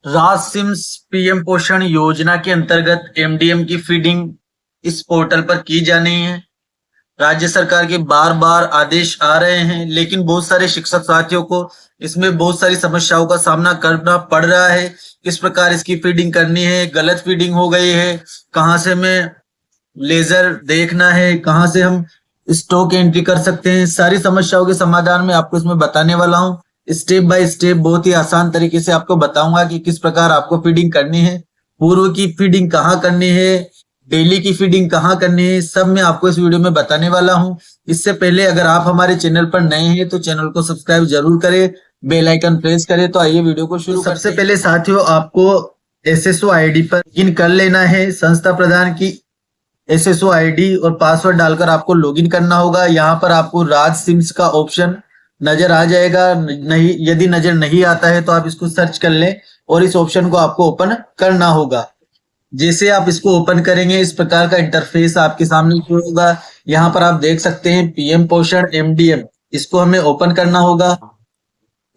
राज CIMS PM पोषण योजना के अंतर्गत एमडीएम की फीडिंग इस पोर्टल पर की जानी है। राज्य सरकार के बार बार आदेश आ रहे हैं, लेकिन बहुत सारे शिक्षक साथियों को इसमें बहुत सारी समस्याओं का सामना करना पड़ रहा है। किस प्रकार इसकी फीडिंग करनी है, गलत फीडिंग हो गई है, कहाँ से हमें लेजर देखना है, कहाँ से हम स्टॉक एंट्री कर सकते हैं, सारी समस्याओं के समाधान में आपको इसमें बताने वाला हूँ। स्टेप बाय स्टेप बहुत ही आसान तरीके से आपको बताऊंगा कि किस प्रकार आपको फीडिंग करनी है, पूर्व की फीडिंग कहाँ करनी है, डेली की फीडिंग कहाँ करनी है, सब मैं आपको इस वीडियो में बताने वाला हूँ। इससे पहले अगर आप हमारे चैनल पर नए हैं तो चैनल को सब्सक्राइब जरूर करें, बेल आइकन प्रेस करें। तो आइए वीडियो को शुरू करते हैं। सबसे पहले साथियों आपको एसएसओ आईडी पर लॉगिन कर लेना है। संस्था प्रधान की एसएसओ आईडी और पासवर्ड डालकर आपको लॉगिन करना होगा। यहाँ पर आपको राज सिम्स का ऑप्शन नजर आ जाएगा। नहीं, यदि नजर नहीं आता है तो आप इसको सर्च कर लें और इस ऑप्शन को आपको ओपन करना होगा। जैसे आप इसको ओपन करेंगे इस प्रकार का इंटरफेस आपके सामने शो होगा। यहाँ पर आप देख सकते हैं पीएम पोषण एमडीएम, इसको हमें ओपन करना होगा।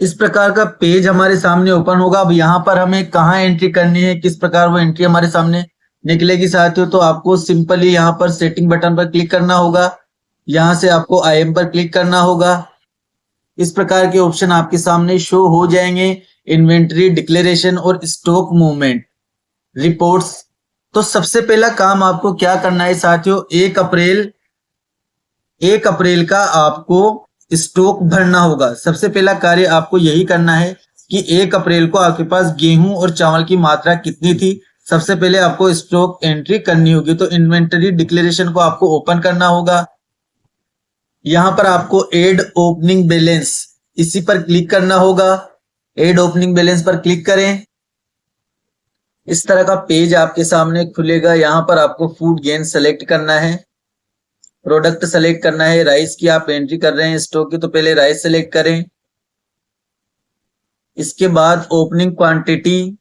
इस प्रकार का पेज हमारे सामने ओपन होगा। अब यहाँ पर हमें कहाँ एंट्री करनी है, किस प्रकार वो एंट्री हमारे सामने निकलेगी साथियों, तो आपको सिंपली यहाँ पर सेटिंग बटन पर क्लिक करना होगा। यहाँ से आपको आईएम पर क्लिक करना होगा। इस प्रकार के ऑप्शन आपके सामने शो हो जाएंगे, इन्वेंटरी डिक्लेरेशन और स्टॉक मूवमेंट रिपोर्ट्स। तो सबसे पहला काम आपको क्या करना है साथियों, 1 अप्रैल का आपको स्टॉक भरना होगा। सबसे पहला कार्य आपको यही करना है कि 1 अप्रैल को आपके पास गेहूं और चावल की मात्रा कितनी थी। सबसे पहले आपको स्टॉक एंट्री करनी होगी। तो इन्वेंटरी डिक्लेरेशन को आपको ओपन करना होगा। यहां पर आपको एड ओपनिंग बैलेंस, इसी पर क्लिक करना होगा। एड ओपनिंग बैलेंस पर क्लिक करें। इस तरह का पेज आपके सामने खुलेगा। यहाँ पर आपको फूड गेन सेलेक्ट करना है, प्रोडक्ट सेलेक्ट करना है। राइस की आप एंट्री कर रहे हैं स्टॉक की, तो पहले राइस सेलेक्ट करें। इसके बाद ओपनिंग क्वांटिटी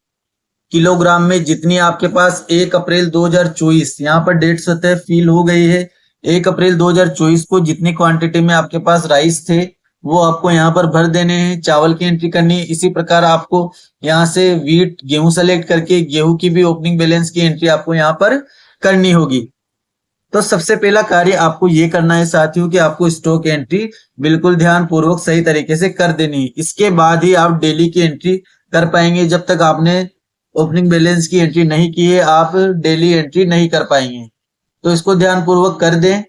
किलोग्राम में जितनी आपके पास 1 अप्रैल 2024, यहाँ पर डेट स्वतः फिल हो गई है। 1 अप्रैल 2024 को जितनी क्वांटिटी में आपके पास राइस थे वो आपको यहाँ पर भर देने हैं। चावल की एंट्री करनी है। इसी प्रकार आपको यहाँ से वीट गेहूं सेलेक्ट करके गेहूं की भी ओपनिंग बैलेंस की एंट्री आपको यहाँ पर करनी होगी। तो सबसे पहला कार्य आपको ये करना है साथियों कि आपको स्टॉक एंट्री बिल्कुल ध्यान पूर्वक सही तरीके से कर देनी है। इसके बाद ही आप डेली की एंट्री कर पाएंगे। जब तक आपने ओपनिंग बैलेंस की एंट्री नहीं की है आप डेली एंट्री नहीं कर पाएंगे। तो इसको ध्यान पूर्वक कर दें।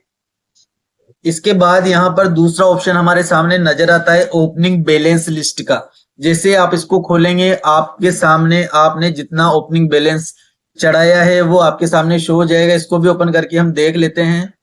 इसके बाद यहाँ पर दूसरा ऑप्शन हमारे सामने नजर आता है ओपनिंग बैलेंस लिस्ट का। जैसे आप इसको खोलेंगे आपके सामने आपने जितना ओपनिंग बैलेंस चढ़ाया है वो आपके सामने शो हो जाएगा। इसको भी ओपन करके हम देख लेते हैं।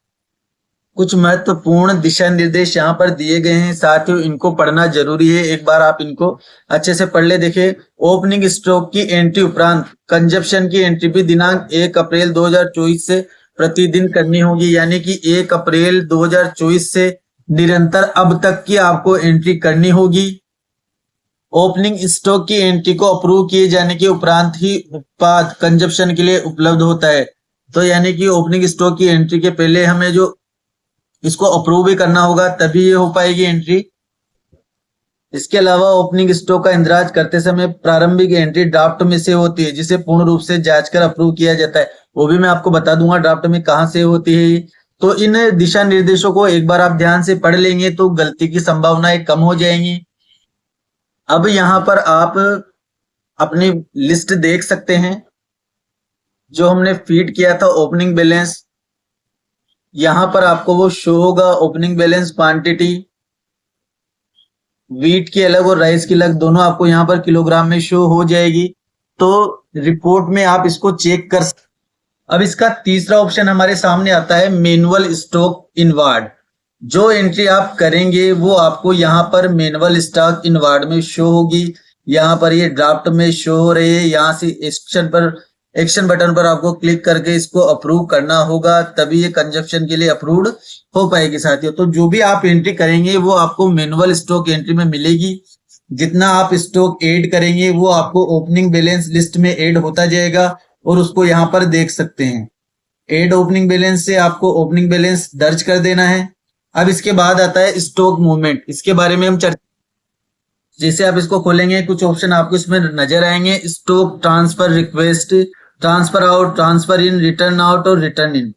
कुछ महत्वपूर्ण दिशा निर्देश यहाँ पर दिए गए हैं साथियों, इनको पढ़ना जरूरी है। एक बार आप इनको अच्छे से पढ़ ले। देखिए, ओपनिंग स्टॉक की एंट्री उपरांत कंजप्शन की एंट्री भी दिनांक 1 अप्रैल 2024 से प्रतिदिन करनी होगी। यानी कि 1 अप्रैल 2024 से निरंतर अब तक की आपको एंट्री करनी होगी। ओपनिंग स्टॉक की एंट्री को अप्रूव किए जाने के उपरांत ही उत्पाद कंजप्शन के लिए उपलब्ध होता है। तो यानी कि ओपनिंग स्टॉक की एंट्री के पहले हमें जो इसको अप्रूव भी करना होगा तभी ये हो पाएगी एंट्री। इसके अलावा ओपनिंग स्टॉक का इंद्राज करते समय प्रारंभिक एंट्री ड्राफ्ट में से होती है, जिसे पूर्ण रूप से जांच कर अप्रूव किया जाता है। वो भी मैं आपको बता दूंगा ड्राफ्ट में कहां से होती है। तो इन दिशा निर्देशों को एक बार आप ध्यान से पढ़ लेंगे तो गलती की संभावनाएं कम हो जाएंगी। अब यहाँ पर आप अपनी लिस्ट देख सकते हैं जो हमने फीड किया था ओपनिंग बैलेंस। यहाँ पर आपको वो शो होगा ओपनिंग बैलेंस क्वांटिटी, वीट की अलग और राइस की अलग, दोनों आपको यहाँ पर किलोग्राम में शो हो जाएगी। तो रिपोर्ट में आप इसको चेक कर। अब इसका तीसरा ऑप्शन हमारे सामने आता है मैनुअल स्टॉक इनवार्ड। जो एंट्री आप करेंगे वो आपको यहाँ पर मैनुअल स्टॉक इनवार्ड में शो होगी। यहाँ पर ये ड्राफ्ट में शो हो रही है। यहाँ से एक्शन बटन पर आपको क्लिक करके इसको अप्रूव करना होगा, तभी ये कंजप्शन के लिए अप्रूव्ड हो पाएगी साथियों। तो जो भी आप एंट्री करेंगे वो आपको मैनुअल स्टॉक एंट्री में मिलेगी। जितना आप स्टॉक ऐड करेंगे वो आपको ओपनिंग बैलेंस लिस्ट में ऐड होता जाएगा और उसको यहाँ पर देख सकते हैं। ऐड ओपनिंग बैलेंस से आपको ओपनिंग बैलेंस दर्ज कर देना है। अब इसके बाद आता है स्टॉक मूवमेंट। इसके बारे में हम चर्चा जैसे आप इसको खोलेंगे कुछ ऑप्शन आपको इसमें नजर आएंगे, stock transfer request, transfer out, transfer इन, रिटर्न आउट और रिटर्न इन।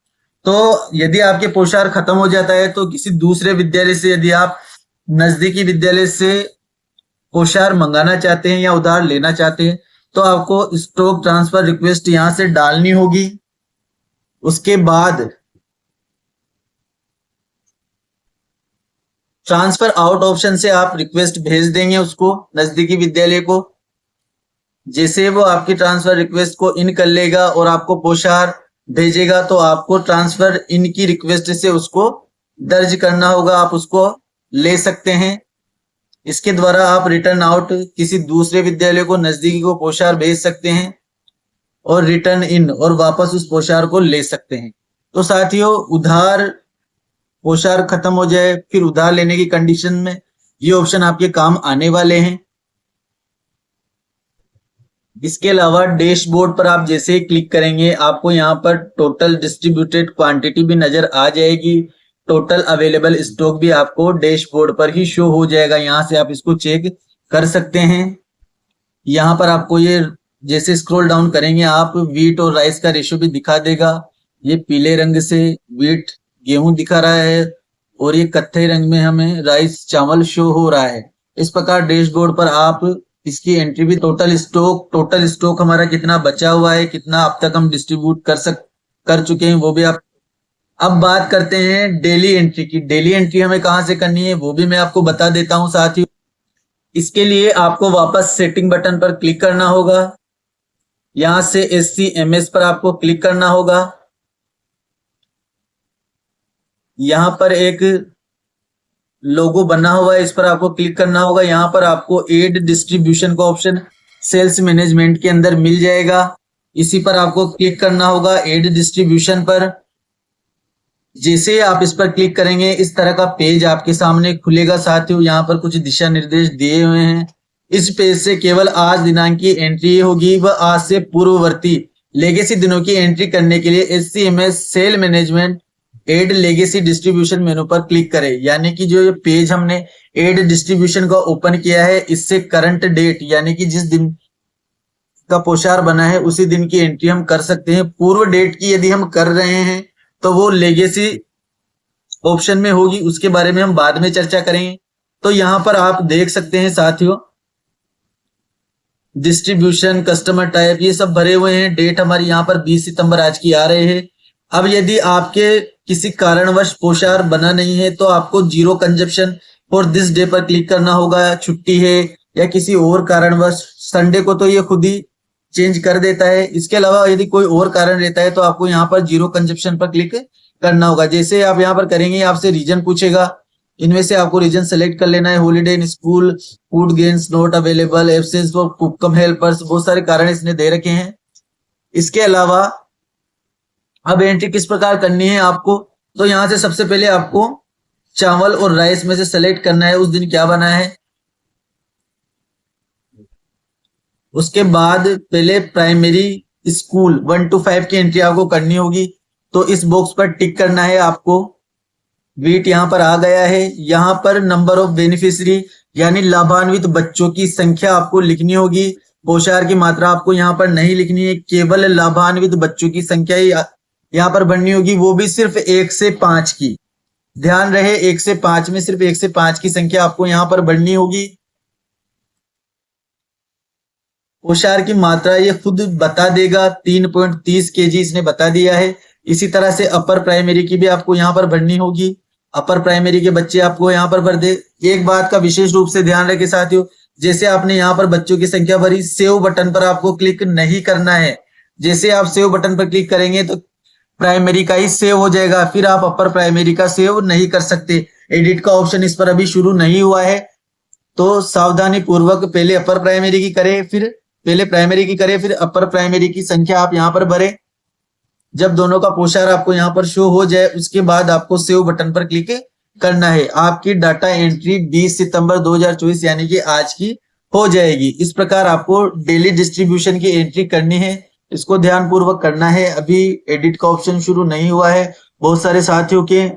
तो यदि आपके पोशार खत्म हो जाता है तो किसी दूसरे विद्यालय से, यदि आप नजदीकी विद्यालय से पोशार मंगाना चाहते हैं या उधार लेना चाहते हैं तो आपको स्टॉक ट्रांसफर रिक्वेस्ट यहां से डालनी होगी। उसके बाद ट्रांसफर आउट ऑप्शन से आप रिक्वेस्ट भेज देंगे उसको नजदीकी विद्यालय को। जैसे वो आपकी ट्रांसफर रिक्वेस्ट को इन कर लेगा और आपको पोशार भेजेगा तो आपको ट्रांसफर इन की रिक्वेस्ट से उसको दर्ज करना होगा, आप उसको ले सकते हैं। इसके द्वारा आप रिटर्न आउट किसी दूसरे विद्यालय को, नजदीकी को पोशार भेज सकते हैं और रिटर्न इन और वापस उस पोशार को ले सकते हैं। तो साथियों, उधार पोशार खत्म हो जाए फिर उधार लेने की कंडीशन में ये ऑप्शन आपके काम आने वाले हैं। इसके अलावा डैशबोर्ड पर आप जैसे ही क्लिक करेंगे आपको यहाँ पर टोटल डिस्ट्रीब्यूटेड क्वांटिटी भी नजर आ जाएगी। टोटल अवेलेबल स्टॉक भी आपको डैशबोर्ड पर ही शो हो जाएगा, यहाँ से आप इसको चेक कर सकते हैं। यहाँ पर आपको ये जैसे स्क्रॉल डाउन करेंगे आप वीट और राइस का रेशियो भी दिखा देगा। ये पीले रंग से वीट गेहूं दिखा रहा है और ये कत्थई रंग में हमें राइस चावल शो हो रहा है। इस प्रकार डैशबोर्ड पर आप इसकी एंट्री भी, टोटल स्टॉक हमारा कितना बचा हुआ है, कितना अब तक हम डिस्ट्रीब्यूट कर चुके हैं वो भी आप। अब बात करते हैं डेली एंट्री की। डेली एंट्री हमें कहां से करनी है वो भी मैं आपको बता देता हूं साथियों। इसके लिए आपको वापस सेटिंग बटन पर क्लिक करना होगा। यहां से SCMS पर आपको क्लिक करना होगा। यहां पर एक लोगो बना हुआ है, इस पर आपको क्लिक करना होगा। यहां पर आपको एड डिस्ट्रीब्यूशन का ऑप्शन सेल्स मैनेजमेंट के अंदर मिल जाएगा, इसी पर आपको क्लिक करना होगा, एड डिस्ट्रीब्यूशन पर। जैसे आप इस पर क्लिक करेंगे इस तरह का पेज आपके सामने खुलेगा साथियों। यहाँ पर कुछ दिशा निर्देश दिए हुए हैं। इस पेज से केवल आज दिनांक की एंट्री होगी व आज से पूर्ववर्ती लेगेसी दिनों की एंट्री करने के लिए SCMS sale management add legacy distribution menu पर क्लिक करें। यानी कि जो ये पेज हमने एड डिस्ट्रीब्यूशन का ओपन किया है, इससे करंट डेट यानी कि जिस दिन का पोशार बना है उसी दिन की एंट्री हम कर सकते हैं। पूर्व डेट की यदि हम कर रहे हैं तो वो लेगेसी ऑप्शन में होगी, उसके बारे में हम बाद में चर्चा करेंगे। तो यहां पर आप देख सकते हैं साथियों, डिस्ट्रीब्यूशन, कस्टमर टाइप, ये सब भरे हुए हैं। डेट हमारी यहाँ पर 20 सितंबर आज की आ रहे हैं। अब यदि आपके किसी कारणवश पोशार बना नहीं है तो आपको zero consumption for this day पर क्लिक करना होगा। छुट्टी है या किसी और कारणवश, संडे को तो ये खुद ही चेंज कर देता है। इसके अलावा यदि कोई और कारण रहता है तो आपको यहाँ पर जीरो कंजप्शन पर क्लिक करना होगा। जैसे आप यहाँ पर करेंगे आपसे रीजन पूछेगा, इनमें से आपको रीजन सेलेक्ट कर लेना है। Holiday in school, food grains not available, absence for cook cum helpers, बहुत सारे कारण इसने दे रखे हैं। इसके अलावा अब एंट्री किस प्रकार करनी है आपको, तो यहाँ से सबसे पहले आपको चावल और राइस में से सेलेक्ट करना है उस दिन क्या बना है। उसके बाद पहले प्राइमरी स्कूल 1 to 5 की एंट्री आपको करनी होगी, तो इस बॉक्स पर टिक करना है आपको। वीट यहाँ पर आ गया है। यहाँ पर नंबर ऑफ बेनिफिशियरी यानी लाभान्वित बच्चों की संख्या आपको लिखनी होगी। पोशार की मात्रा आपको यहाँ पर नहीं लिखनी है, केवल लाभान्वित बच्चों की संख्या ही यहाँ पर बननी होगी, वो भी सिर्फ 1 से 5 की। ध्यान रहे 1 से 5 में सिर्फ 1 से 5 की संख्या आपको यहाँ पर बढ़नी होगी। पोशार की मात्रा ये खुद बता देगा, 3.30 kg इसने बता दिया है। इसी तरह से अपर प्राइमरी की भी आपको यहाँ पर भरनी होगी। अपर प्राइमरी के बच्चे आपको यहाँ पर भर दे। एक बात का विशेष रूप से ध्यान रखें साथियों, जैसे आपने यहाँ पर बच्चों की संख्या भरी, सेव बटन पर आपको क्लिक नहीं करना है। जैसे आप सेव बटन पर क्लिक करेंगे तो प्राइमरी का ही सेव हो जाएगा, फिर आप अपर प्राइमरी का सेव नहीं कर सकते। एडिट का ऑप्शन इस पर अभी शुरू नहीं हुआ है, तो सावधानी पूर्वक पहले अपर प्राइमरी की करें, फिर अपर प्राइमरी की संख्या आप यहाँ पर भरें। जब दोनों का पोशार आपको यहाँ पर शो हो जाए उसके बाद आपको सेव बटन पर क्लिक करना है। आपकी डाटा एंट्री 20 सितंबर 2024 यानी कि आज की हो जाएगी। इस प्रकार आपको डेली डिस्ट्रीब्यूशन की एंट्री करनी है, इसको ध्यान पूर्वक करना है। अभी एडिट का ऑप्शन शुरू नहीं हुआ है। बहुत सारे साथियों के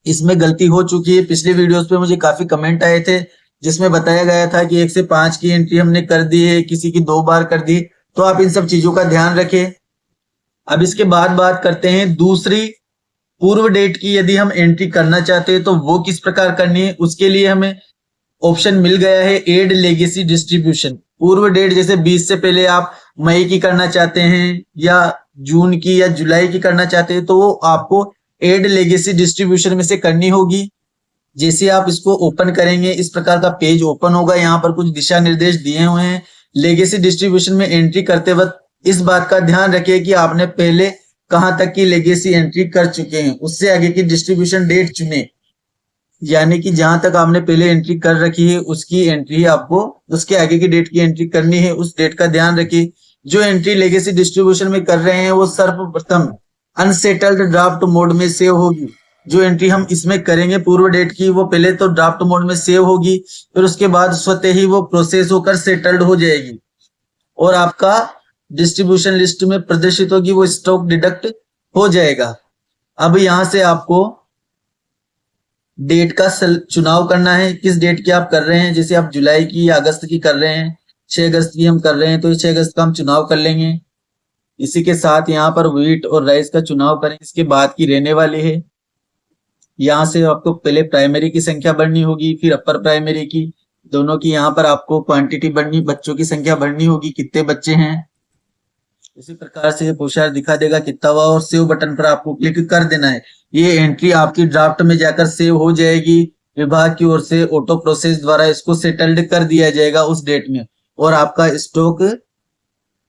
इसमें गलती हो चुकी है। पिछले वीडियोस पे मुझे काफी कमेंट आए थे जिसमें बताया गया था कि 1 से 5 की एंट्री हमने कर दी है, किसी की 2 बार कर दी। तो आप इन सब चीजों का ध्यान रखें। अब इसके बाद बात करते हैं दूसरी पूर्व डेट की। यदि हम एंट्री करना चाहते हैं तो वो किस प्रकार करनी है, उसके लिए हमें ऑप्शन मिल गया है एड लेगेसी डिस्ट्रीब्यूशन। पूर्व डेट जैसे 20 से पहले आप मई की करना चाहते हैं या जून की या जुलाई की करना चाहते हैं, तो वो आपको एड लेगेसी डिस्ट्रीब्यूशन में से करनी होगी। जैसे आप इसको ओपन करेंगे, इस प्रकार का पेज ओपन होगा। यहाँ पर कुछ दिशा निर्देश दिए हुए हैं। लेगेसी डिस्ट्रीब्यूशन में एंट्री करते वक्त इस बात का ध्यान रखिए कि आपने पहले कहां तक की लेगेसी एंट्री कर चुके हैं, उससे आगे की डिस्ट्रीब्यूशन डेट चुने। यानी कि जहां तक आपने पहले एंट्री कर रखी है उसकी एंट्री आपको उसके आगे की डेट की एंट्री करनी है, उस डेट का ध्यान रखिए। जो एंट्री लेगेसी डिस्ट्रीब्यूशन में कर रहे हैं वो सर्वप्रथम अनसेटल्ड ड्राफ्ट मोड में सेव होगी। जो एंट्री हम इसमें करेंगे पूर्व डेट की, वो पहले तो ड्राफ्ट मोड में सेव होगी, फिर उसके बाद स्वतः ही वो प्रोसेस होकर सेटल्ड हो जाएगी और आपका डिस्ट्रीब्यूशन लिस्ट में प्रदर्शित होगी, वो स्टॉक डिडक्ट हो जाएगा। अब यहां से आपको डेट का चुनाव करना है, किस डेट की आप कर रहे हैं। जैसे आप जुलाई की या अगस्त की कर रहे हैं, 6 अगस्त की हम कर रहे हैं तो 6 अगस्त का हम चुनाव कर लेंगे। इसी के साथ यहाँ पर व्हीट और राइस का चुनाव करें, इसके बाद की रहने वाली है। यहाँ से आपको पहले प्राइमरी की संख्या भरनी होगी, फिर अपर प्राइमरी की, दोनों की यहाँ पर आपको क्वांटिटी भरनी, बच्चों की संख्या भरनी होगी, कितने बच्चे हैं। इसी प्रकार से पोशार दिखा देगा कितना हुआ और सेव बटन पर आपको क्लिक कर देना है। ये एंट्री आपकी ड्राफ्ट में जाकर सेव हो जाएगी। विभाग की ओर से ऑटो प्रोसेस द्वारा इसको सेटल्ड कर दिया जाएगा उस डेट में और आपका स्टॉक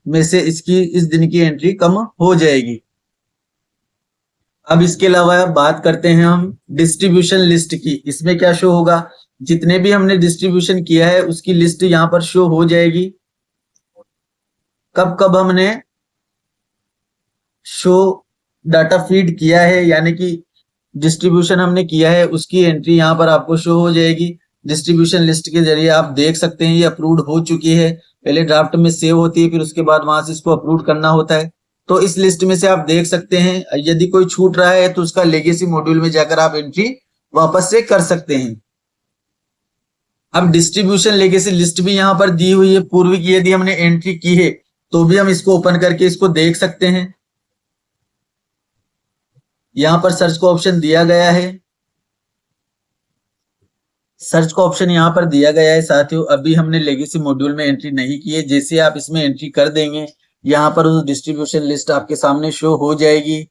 में से इसकी इस दिन की एंट्री कम हो जाएगी। अब इसके अलावा बात करते हैं हम डिस्ट्रीब्यूशन लिस्ट की। इसमें क्या शो होगा, जितने भी हमने डिस्ट्रीब्यूशन किया है उसकी लिस्ट यहाँ पर शो हो जाएगी। कब कब हमने शो डाटा फीड किया है यानी कि डिस्ट्रीब्यूशन हमने किया है उसकी एंट्री यहाँ पर आपको शो हो जाएगी। डिस्ट्रीब्यूशन लिस्ट के जरिए आप देख सकते हैं ये अप्रूव्ड हो चुकी है। पहले ड्राफ्ट में सेव होती है, फिर उसके बाद वहां से इसको अप्रूव करना होता है। तो इस लिस्ट में से आप देख सकते हैं, यदि कोई छूट रहा है तो उसका लेगेसी मॉड्यूल में जाकर आप एंट्री वापस से कर सकते हैं। अब डिस्ट्रीब्यूशन लेगेसी लिस्ट भी यहाँ पर दी हुई है पूर्व की, यदि हमने एंट्री की है तो भी हम इसको ओपन करके इसको देख सकते हैं। यहाँ पर सर्च का ऑप्शन दिया गया है, सर्च का ऑप्शन यहाँ पर दिया गया है साथियों। अभी हमने लेगेसी मॉड्यूल में एंट्री नहीं की है, जैसे आप इसमें एंट्री कर देंगे यहाँ पर उस डिस्ट्रीब्यूशन लिस्ट आपके सामने शो हो जाएगी।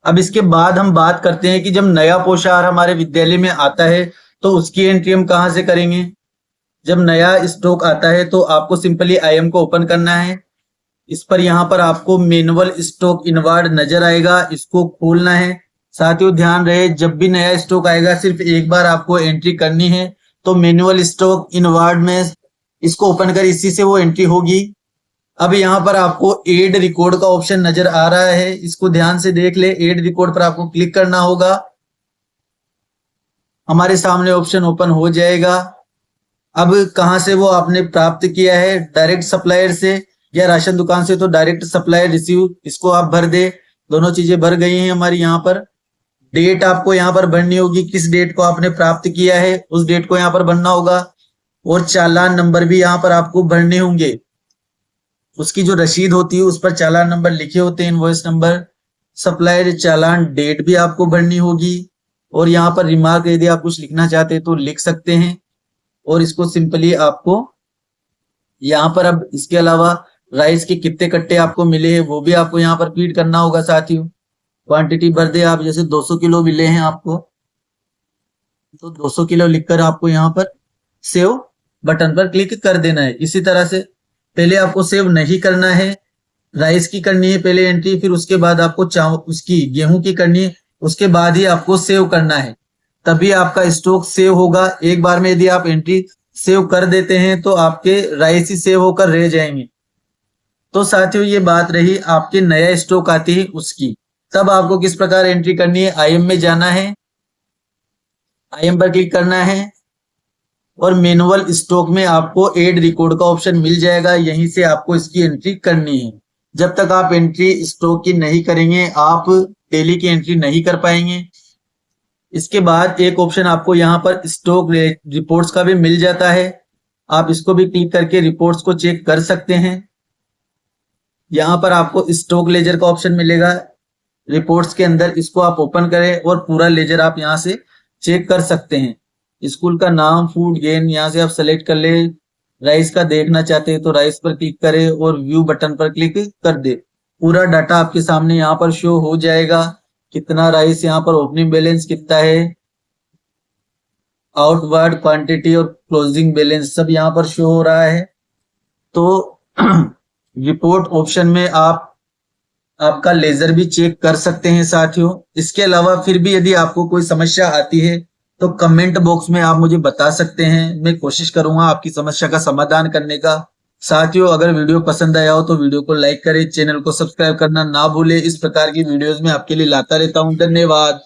अब इसके बाद हम बात करते हैं कि जब नया पोषाहार हमारे विद्यालय में आता है तो उसकी एंट्री हम कहाँ से करेंगे। जब नया स्टॉक आता है तो आपको सिंपली आईएम को ओपन करना है। इस पर यहाँ पर आपको मैनुअल स्टॉक इनवार्ड नजर आएगा, इसको खोलना है। साथियों ध्यान रहे, जब भी नया स्टॉक आएगा सिर्फ एक बार आपको एंट्री करनी है। तो मैनुअल स्टॉक इनवार्ड में इसको ओपन कर इसी से वो एंट्री होगी। अब यहाँ पर आपको एड रिकॉर्ड का ऑप्शन नजर आ रहा है, इसको ध्यान से देख ले। एड रिकॉर्ड पर आपको क्लिक करना होगा, हमारे सामने ऑप्शन ओपन हो जाएगा। अब कहां से वो आपने प्राप्त किया है, डायरेक्ट सप्लायर से या राशन दुकान से, तो डायरेक्ट सप्लायर रिसीव इसको आप भर दे। दोनों चीजें भर गई हैं हमारी। यहाँ पर डेट आपको यहाँ पर भरनी होगी, किस डेट को आपने प्राप्त किया है उस डेट को यहाँ पर भरना होगा और चालान नंबर भी यहाँ पर आपको भरने होंगे। उसकी जो रसीद होती है उस पर चालान नंबर लिखे होते हैं, इनवॉइस नंबर। सप्लायर चालान डेट भी आपको भरनी होगी और यहाँ पर रिमार्क यदि आप कुछ लिखना चाहते हैं तो लिख सकते हैं और इसको सिंपली आपको यहाँ पर। अब इसके अलावा राइस के कितने कट्टे आपको मिले हैं वो भी आपको यहाँ पर फीड करना होगा साथियों। क्वांटिटी भर दे आप, जैसे 200 किलो मिले हैं आपको तो 200 किलो लिखकर आपको यहाँ पर सेव बटन पर क्लिक कर देना है। इसी तरह से पहले आपको सेव नहीं करना है, राइस की करनी है पहले एंट्री, फिर उसके बाद आपको उसकी गेहूं की करनी है, उसके बाद ही आपको सेव करना है, तभी आपका स्टॉक सेव होगा। एक बार में यदि आप एंट्री सेव कर देते हैं तो आपके राइस ही सेव होकर रह जाएंगे। तो साथियों ये बात रही आपके नया स्टॉक आती है उसकी। तब आपको किस प्रकार एंट्री करनी है, आईएम में जाना है, आईएम पर क्लिक करना है और मैनुअल स्टॉक में आपको एड रिकॉर्ड का ऑप्शन मिल जाएगा, यहीं से आपको इसकी एंट्री करनी है। जब तक आप एंट्री स्टॉक की नहीं करेंगे आप डेली की एंट्री नहीं कर पाएंगे। इसके बाद एक ऑप्शन आपको यहाँ पर स्टॉक रिपोर्ट्स का भी मिल जाता है। आप इसको भी क्लिक करके रिपोर्ट्स को चेक कर सकते हैं। यहाँ पर आपको स्टॉक लेजर का ऑप्शन मिलेगा रिपोर्ट्स के अंदर, इसको आप ओपन करें और पूरा लेजर आप यहाँ से चेक कर सकते हैं। स्कूल का नाम, फूड गेन, यहाँ से आप सेलेक्ट कर ले। राइस का देखना चाहते हैं तो राइस पर क्लिक करें और व्यू बटन पर क्लिक कर दे। पूरा डाटा आपके सामने यहाँ पर शो हो जाएगा। कितना राइस, यहाँ पर ओपनिंग बैलेंस कितना है, आउटवर्ड क्वांटिटी और क्लोजिंग बैलेंस सब यहाँ पर शो हो रहा है। तो रिपोर्ट ऑप्शन में आप आपका लेजर भी चेक कर सकते हैं साथियों। इसके अलावा फिर भी यदि आपको कोई समस्या आती है तो कमेंट बॉक्स में आप मुझे बता सकते हैं, मैं कोशिश करूंगा आपकी समस्या का समाधान करने का। साथियों, अगर वीडियो पसंद आया हो तो वीडियो को लाइक करें, चैनल को सब्सक्राइब करना ना भूलें। इस प्रकार की वीडियोस में आपके लिए लाता रहता हूं। धन्यवाद।